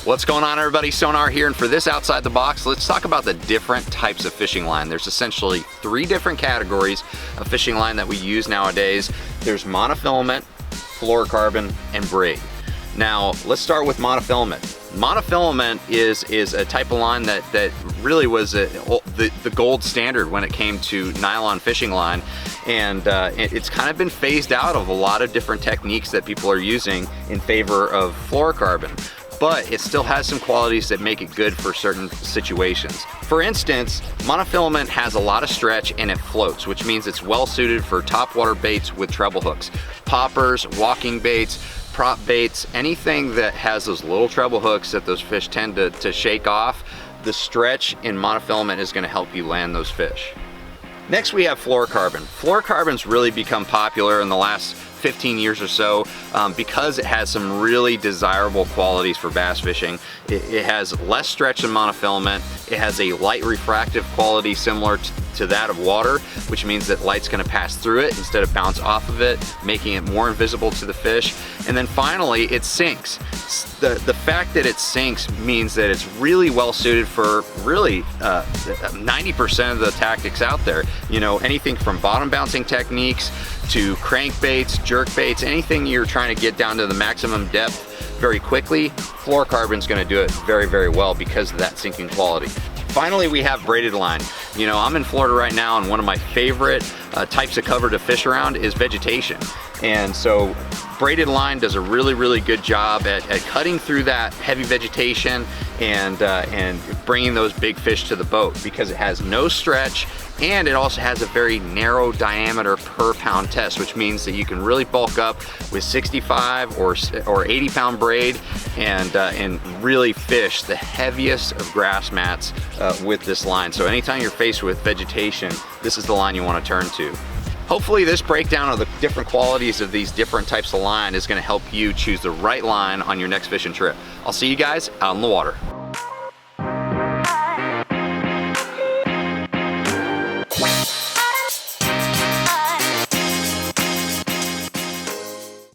What's going on, everybody? Sonar here, and for this Outside the Box, let's talk about the different types of fishing line. There's essentially 3 different categories of fishing line that we use nowadays. There's monofilament, fluorocarbon, and braid. Now, let's start with monofilament. Monofilament is a type of line that really was the gold standard when it came to nylon fishing line, and it's kind of been phased out of a lot of different techniques that people are using in favor of fluorocarbon. But it still has some qualities that make it good for certain situations. For instance, monofilament has a lot of stretch and it floats, which means it's well suited for topwater baits with treble hooks. Poppers, walking baits, prop baits, anything that has those little treble hooks that those fish tend to shake off, the stretch in monofilament is gonna help you land those fish. Next we have fluorocarbon. Fluorocarbon's really become popular in the last 15 years or so because it has some really desirable qualities for bass fishing. It has less stretch than monofilament. It has a light refractive quality similar to that of water, which means that light's gonna pass through it instead of bounce off of it, making it more invisible to the fish. And then finally, it sinks. The fact that it sinks means that it's really well suited for really 90% of the tactics out there. You know, anything from bottom bouncing techniques to crankbaits, jerk baits, anything you're trying to get down to the maximum depth very quickly, fluorocarbon's gonna do it very, very well because of that sinking quality. Finally, we have braided line. You know, I'm in Florida right now, and one of my favorite types of cover to fish around is vegetation. And so braided line does a really, really good job at cutting through that heavy vegetation and bringing those big fish to the boat because it has no stretch, and it also has a very narrow diameter per pound test, which means that you can really bulk up with 65 or 80 pound braid and really fish the heaviest of grass mats with this line. So anytime you're faced with vegetation, this is the line you want to turn to. Hopefully this breakdown of the different qualities of these different types of line is going to help you choose the right line on your next fishing trip. I'll see you guys out in the water.